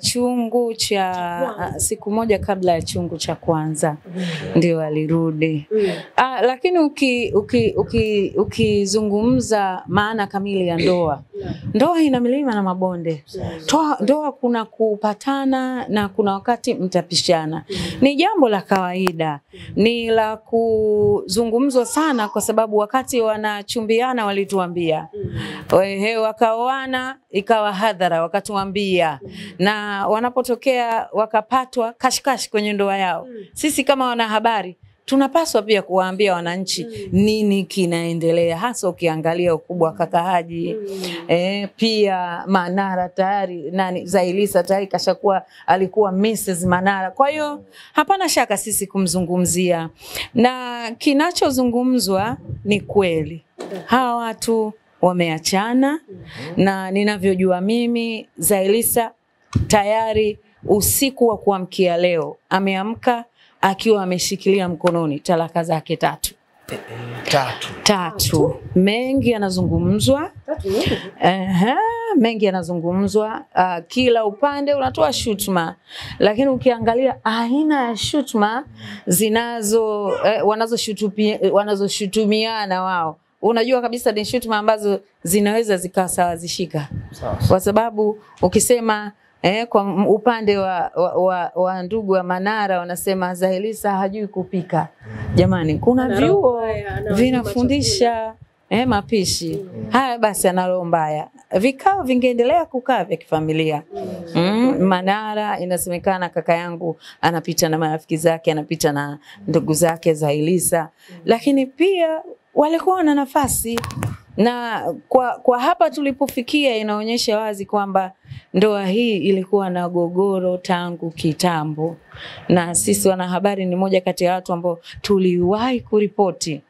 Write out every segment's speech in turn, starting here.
Chungu cha siku moja kabla ya chungu cha kwanza ndio alirudi. Lakini ukizungumza maana kamili ya ndoa. Ndoa ina milima na mabonde. Ndoa kuna kupatana na kuna wakati mtapishana. Ni jambo la kawaida. Ni la kuzungumzwa sana kwa sababu wakati wanachumbiana walituambia. Wakaoana ikawa hadhara wakatuambia. Na wanapotokea wakapatwa kashikashi kwenye ndoa yao. Sisi kama wanahabari tunapaswa pia kuwaambia wananchi nini kinaendelea, hasa ukiangalia ukubwa wa kaka Haji. Pia Manara tayari Zailisa tayari kashakuwa alikuwa Mrs. Manara. Kwa hiyo hapana shaka sisi kumzungumzia. Na kinachozungumzwa ni kweli. Hawa watu wameachana na ninavyojua mimi Zailisa tayari usiku wa kuamkia leo ameamka akiwa ameshikilia mkononi talaka zake 3. Mengi yanazungumzwa. Mengi yanazungumzwa. Kila upande unatoa shutuma. Lakini ukiangalia aina ya shutuma wanazoshutumiana wao, unajua kabisa ni shutuma ambazo zinaweza zikasawazishika. Kwa sababu ukisema kwa upande wa ndugu wa Manara wanasema Zailisa hajui kupika. Jamani, kuna vyuo vinafundisha mapishi. Haya basi ana roho mbaya. Vikao vingeendelea kukaa vya kifamilia. Manara inasemekana kaka yangu anapita na marafiki zake, anapita na ndugu zake Zailisa. Lakini pia walikuwa na nafasi. Na kwa hapa tulipofikia inaonyesha wazi kwamba ndoa hii ilikuwa na gogoro tangu kitambo. Na sisi wanahabari ni moja kati ya watu ambao tuliwahi kuripoti.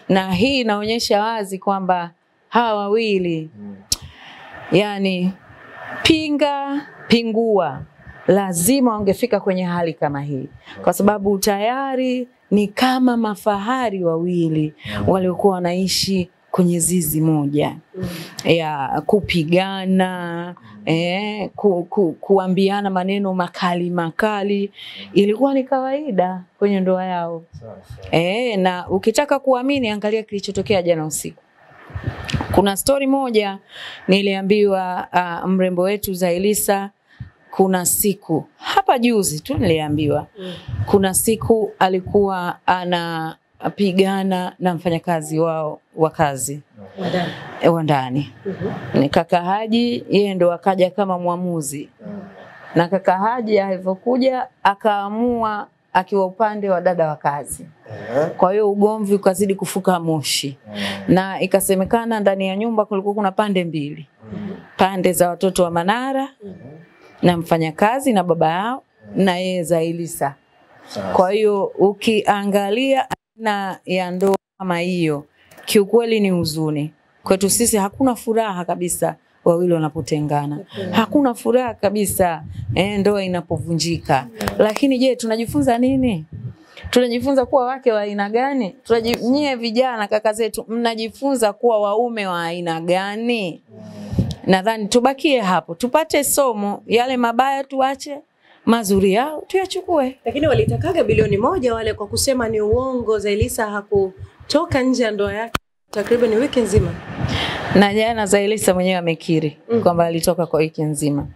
Na hii inaonyesha wazi kwamba hawa wawili yani pingua lazima wangefika kwenye hali kama hii. Kwa sababu tayari ni kama mafahari wawili waliokuwa wanaishi kwenye zizi moja ya kupigana, kuambiana maneno makali ilikuwa ni kawaida kwenye ndoa yao. Na ukitaka kuamini angalia kilichotokea jana usiku. Kuna story moja niliambiwa mrembo wetu Zailisa, kuna siku hapa juzi tu niliambiwa kuna siku alikuwa anapigana na mfanyakazi wao wa kazi wa ndani. Ni kaka Haji, yeye ndo akaja kama muamuzi. Na kaka Haji alivyokuja akaamua akiwa upande wa dada wa kazi. Kwa hiyo ugomvi ukazidi kufuka moshi. Na ikasemekana ndani ya nyumba kulikuwa kuna pande mbili. Pande za watoto wa Manara na mfanyakazi na baba yao na yeye Zailisa. Kwa hiyo ukiangalia na ya ndoa kama hiyo kiukweli ni huzuni. Kwetu sisi hakuna furaha kabisa wawili wanapotengana. Hakuna furaha kabisa ndoa inapovunjika. Lakini je, tunajifunza nini? Tunajifunza kuwa wake wa aina gani? Nyie vijana kaka zetu mnajifunza kuwa waume wa aina gani? Nadhani tubakie hapo. Tupate somo, yale mabaya tuache, mazuri yao tuyachukue. Lakini walitakaga bilioni 1 wale kwa kusema ni uongo. Zailisa hakutoka nje ya ndoa yake takriban wiki nzima. Na jana Zailisa mwenyewe amekiri kwamba alitoka kwa wiki nzima.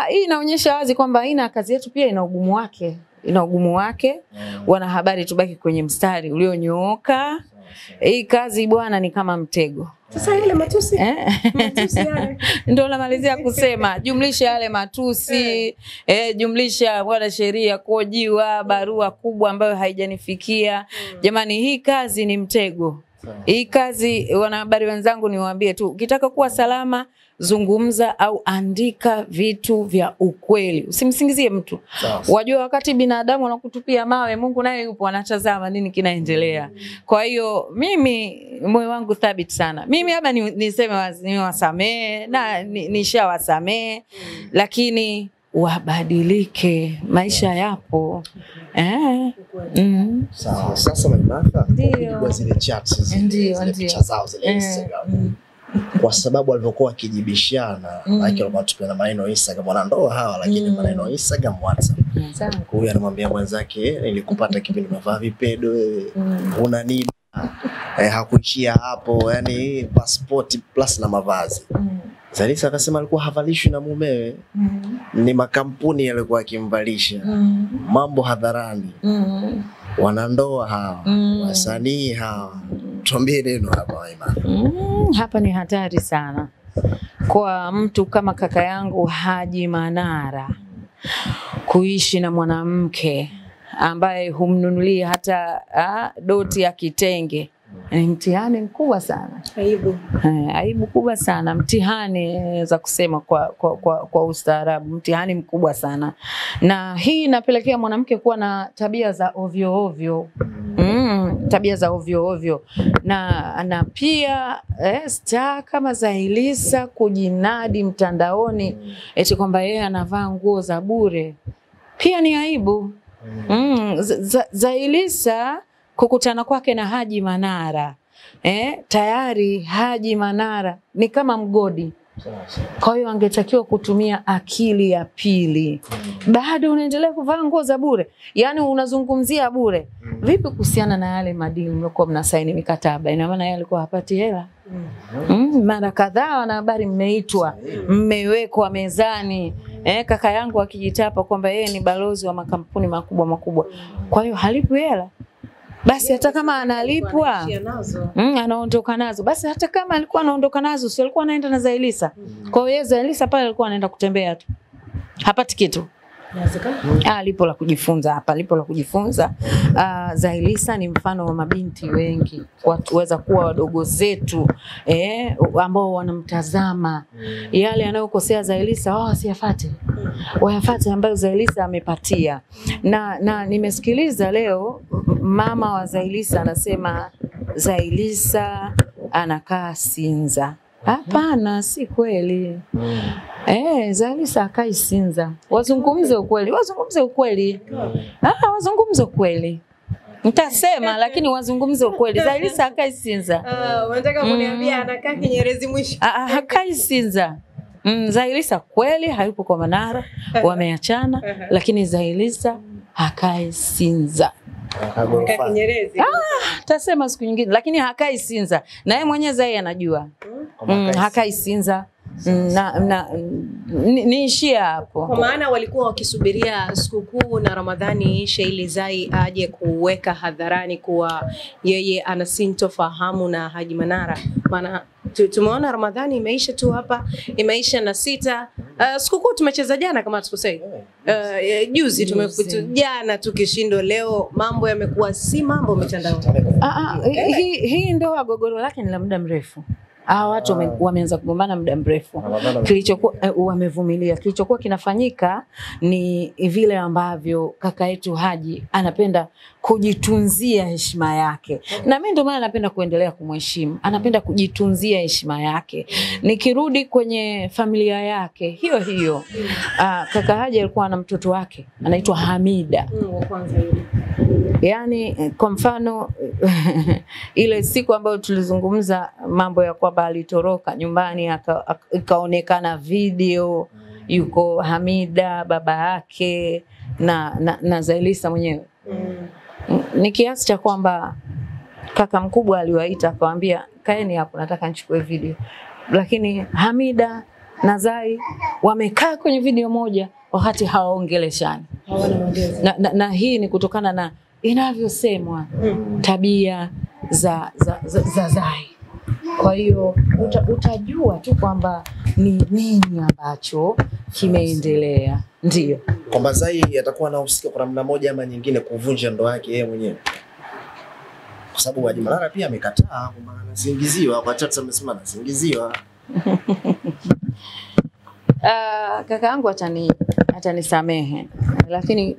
Hii inaonyesha wazi kwamba aina kazi yetu pia ina ugumu wake. Wanahabari tubaki kwenye mstari ulionyooka. Hii kazi bwana ni kama mtego. Sasa yale matusi matusi yale ndio namalizia kusema, jumlisha yale matusi, jumlisha bwana sheria kuojiwa, barua kubwa ambayo haijanifikia. Jamani, hii kazi ni mtego. Hii kazi wanahabari wenzangu niwaambie tu, ukitaka kuwa salama zungumza au andika vitu vya ukweli. Usimsingizie mtu. Wajua wakati binadamu wanakutupia mawe, Mungu naye yupo anatazama nini kinaendelea. Kwa hiyo mimi moyo wangu thabiti sana. Mimi hapa niseme niwasamee na nishawasamee, lakini wabadilike, maisha yapo. Sawa. Sasa Martha, kwa zile chats zile picha zao zile Instagram. kwa sababu walivyokuwa wakijibishana, lakini walikuwa maneno Instagram wanandoa hawa, lakini maneno Instagram WhatsApp. Huyu anamwambia mwenzake nilikupata kipindi unavaa vipedo wewe. Unaniba. Hakuishia hapo, yani passport plus na mavazi. Zaiylissa akasema alikuwa havalishwi na mumewe. Ni makampuni yalikuwa yakimvalisha. Mambo hadharani. Wanandoa hawa, wasanii hawa. Tuambie neno hapa Imani. Hapa ni hatari sana. Kwa mtu kama kaka yangu Haji Manara kuishi na mwanamke ambaye humnunulia hata doti ya kitenge. Ni mtihani mkubwa sana. Aibu kubwa sana. Mtihani za kusema kwa ustaarabu. Mtihani mkubwa sana. Na hii inapelekea mwanamke kuwa na tabia za ovyo ovyo. Tabia za ovyo ovyo. Na pia star kama Zaiylissa kujinadi mtandaoni eti kwamba yeye anavaa nguo za bure. Pia ni aibu. Zaiylissa kukutana kwake na Haji Manara. Tayari Haji Manara ni kama mgodi. Kwa hiyo angetakiwa kutumia akili ya pili. Bado unaendelea kuvaa nguo za bure. Yaani unazungumzia bure. Vipi kuhusiana na yale madili mliokuwa mnasaini mikataba? Ina maana yeye alikuwa hapati hela. Mara kadhaa wana habari mmeitwa, mmewekwa mezani. Kaka yangu akijitapa kwamba yeye ni balozi wa makampuni makubwa. Kwa hiyo halipi hela. Basi hata kama analipwa anaondoka nazo. Basi hata kama alikuwa anaondoka nazo, si alikuwa anaenda na Zaiylissa. Kwa hiyo Zaiylissa pale alikuwa anaenda kutembea tu. Hapati kitu. Lipo la kujifunza hapa, lipo la kujifunza. Zaiylissa ni mfano wa mabinti wengi watuweza kuwa wadogo zetu ambao wanamtazama yale anayokosea Zaiylissa wasiyafuate. Wayafuate ambayo Zaiylissa amepatia. Na nimeskiliza leo mama wa Zaiylissa anasema Zaiylissa anakaa Sinza. Hapana, si kweli. Zaiylissa akai Sinza. Wazungumze ukweli, wazungumze ukweli. Wazungumze ukweli. Nitasema lakini wazungumze ukweli. Zaiylissa akai Sinza. Unataka kuniambia anakaa Kinyerezi mwisho? Hakai Sinza. Zaiylissa kweli hayupo kwa Manara, wameachana, lakini Zaiylissa hakai Sinza. Kinyerezi. Tasema siku nyingine, lakini hakai Sinza. Na yeye mwenyewe Zai anajua. Hakai Sinza. Niishia hapo. Kwa maana walikuwa wakisubiria sikukuu na Ramadhani ishe ili Zai aje kuweka hadharani kuwa yeye ana sintofahamu na Haji Manara. Maana tumeona Ramadhani imeisha tu hapa, imeisha na 6. Sikukuu tumecheza jana kama tukosei. Juzi jana tukishindo, leo mambo yamekuwa si mambo mitandaoni. Hii ndoa gogoro lake ni la muda mrefu. Watu wameanza kugombana muda mrefu. Kilichokuwa wamevumilia. Kilichokuwa kinafanyika ni vile ambavyo kaka yetu Haji anapenda kujitunzia heshima yake. Na mimi ndio maana napenda kuendelea kumheshimu. Anapenda kujitunzia heshima yake. Nikirudi kwenye familia yake, hiyo. Kaka Haji alikuwa na mtoto wake, anaitwa Hamida. Yani kwa mfano ile siku ambayo tulizungumza mambo ya kwamba alitoroka nyumbani ikaonekana video yuko Hamida baba yake na Zaiylissa mwenyewe. Ni kiasi cha kwamba kaka mkubwa aliwaita akamwambia kaeni hapo nataka nichukue video. Lakini Hamida na Zai wamekaa kwenye video moja wakati hawaongeleshani. Na hii ni kutokana na inavyosemwa tabia za Zai. Kwa hiyo utajua tu kwamba ni nini ambacho kimeendelea. Ndio. Kwamba Zai atakuwa anahusika kwa namna moja ama nyingine kuvunja ndoa yake yeye mwenyewe. Kwa sababu Haji Manara pia amekataa kwamba anasingiziwa, kwa chat amesema anasingiziwa. Kaka yangu atanisamehe. Lakini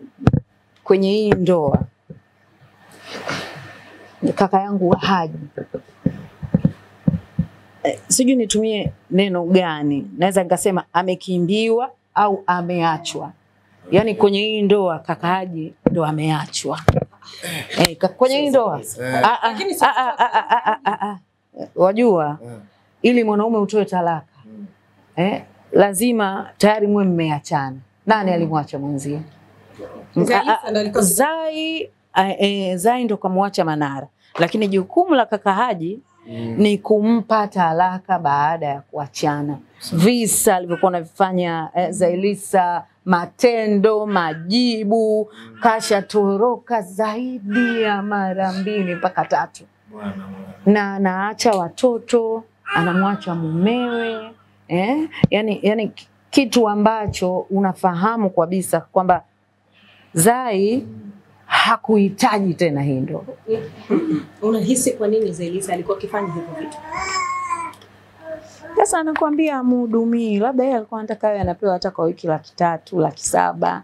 kwenye hii ndoa kaka yangu Haji, sijui nitumie neno gani, naweza nikasema amekimbiwa au ameachwa. Yaani kwenye hii ndoa kaka Haji ndo ameachwa. Kwenye hii ndoa. Wajua ili mwanaume utoe talaka lazima tayari mwe mmeachana. Nani alimwacha mwenzie? Zai ndo kamwacha Manara, lakini jukumu la kaka Haji ni kumpa talaka baada ya kuachana. Visa alivyokuwa anavifanya Zailisa, matendo, majibu, kashatoroka zaidi ya mara 2 mpaka 3. Na anaacha watoto, anamwacha mumewe, yani kitu ambacho unafahamu kabisa kwamba Zai hakuhitaji tena hii ndoa. Unahisi kwa nini Zailisa alikuwa akifanya hivyo vitu? Sasa anakuambia amhudumii, labda yeye alikuwa anataka yeye anapewa hata kwa wiki 300,000, 700,000.